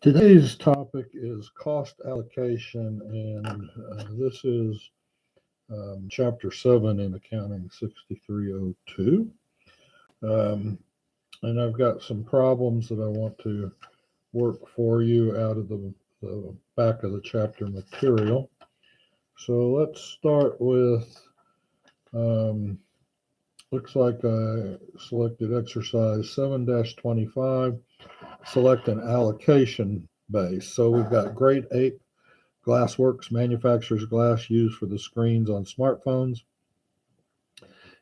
Today's topic is cost allocation, and this is Chapter 7 in Accounting 6302. Um, and I've got some problems that I want to work for you out of the back of the chapter material. So let's start with, um, looks like I selected exercise 7-25, select an allocation base. So we've got grade 8. Glassworks manufactures glass used for the screens on smartphones.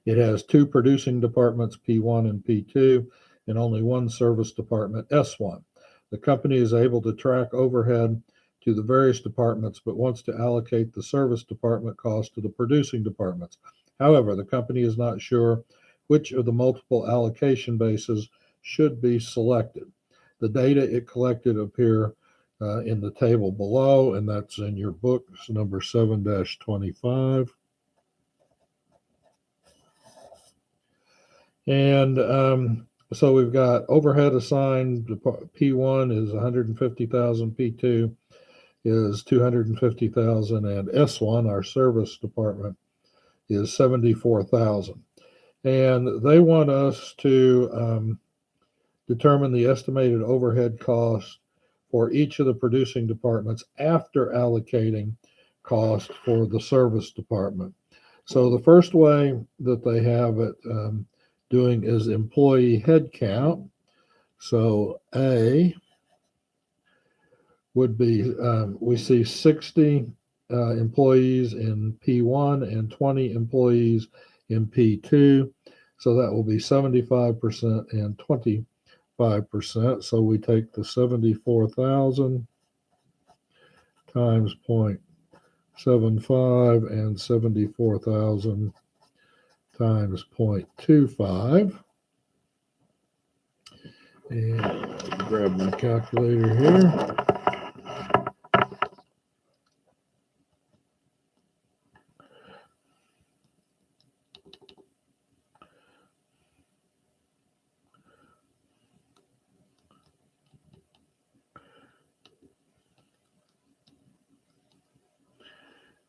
It has two producing departments, P1 and P2, and only one service department, S1. The company is able to track overhead to the various departments, but wants to allocate the service department cost to the producing departments. However, the company is not sure which of the multiple allocation bases should be selected. The data it collected appear in the table below, and that's in your book, number 7-25. And so we've got overhead assigned. P1 is 150,000, P2 is 250,000, and S1, our service department, is 74,000. And they want us to determine the estimated overhead cost for each of the producing departments after allocating cost for the service department. So the first way that they have it doing is employee headcount. So A would be, we see 60 employees in P1 and 20 employees in P2. So that will be 75% and 25%. So we take the 74,000 times 0.75 and 74,000 times 0.25. And grab my calculator here.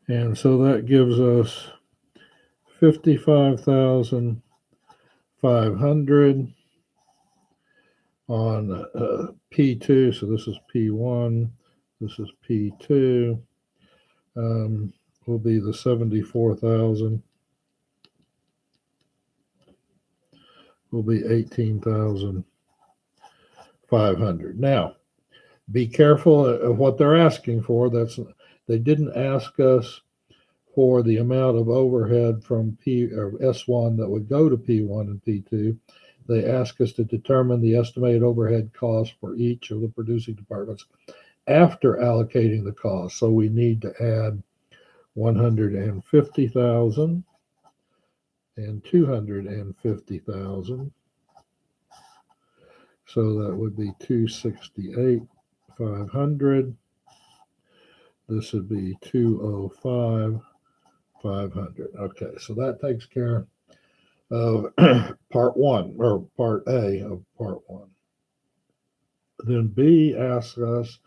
And so that gives us 55,500 on P2. So this is P1, this is P2. Will be the 74,000. Will be 18,500. Now, be careful of what they're asking for. They didn't ask us for the amount of overhead from P or S1 that would go to P1 and P2. They ask us to determine the estimated overhead cost for each of the producing departments after allocating the cost. So we need to add 150,000 and 250,000. So that would be 268,500. This would be 205,500. Okay, so that takes care of part one, or part A of part one. Then B asks us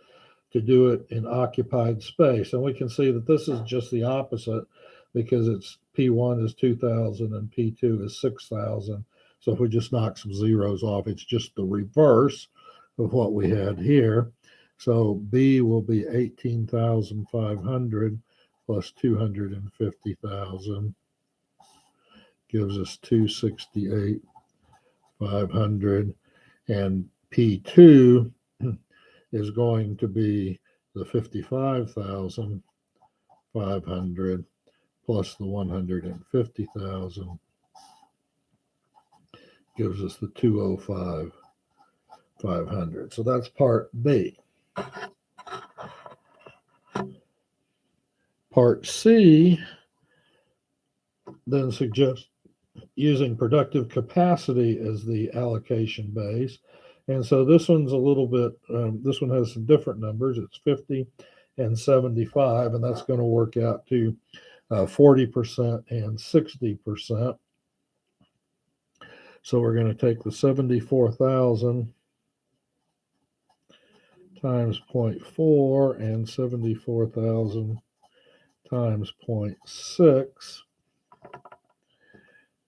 to do it in occupied space. And we can see that this is just the opposite, because it's P1 is 2,000 and P2 is 6,000. So if we just knock some zeros off, it's just the reverse of what we had here. So B will be 18,500 plus 250,000 gives us 268,500, and P2 is going to be the 55,500 plus the 150,000 gives us the 205,500. So that's part B. Part C then suggests using productive capacity as the allocation base. And so this one's a little bit, this one has some different numbers. It's 50 and 75, and that's going to work out to 40% and 60%. So we're going to take the 74,000 times 0.4 and 74,000 times 0.6.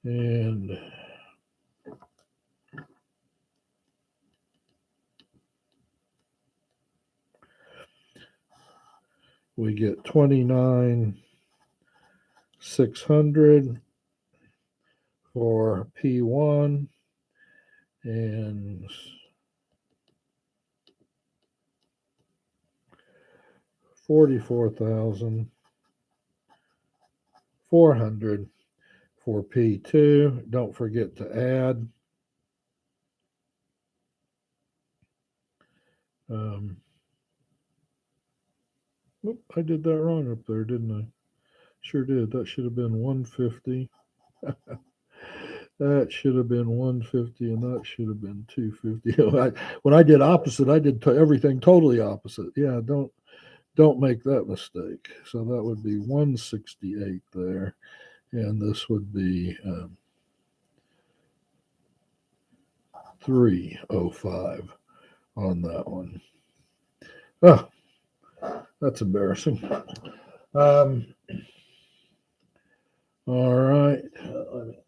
And we get 29,600 for P1 and 44,400 for P2. Don't forget to add. I did that wrong up there, didn't I? Sure did. That should have been 150. That should have been 150, and that should have been 250. When I did opposite, I did everything totally opposite. Yeah, don't make that mistake. So that would be 168 there, and this would be 305 on that one. Oh, that's embarrassing. All right. Let me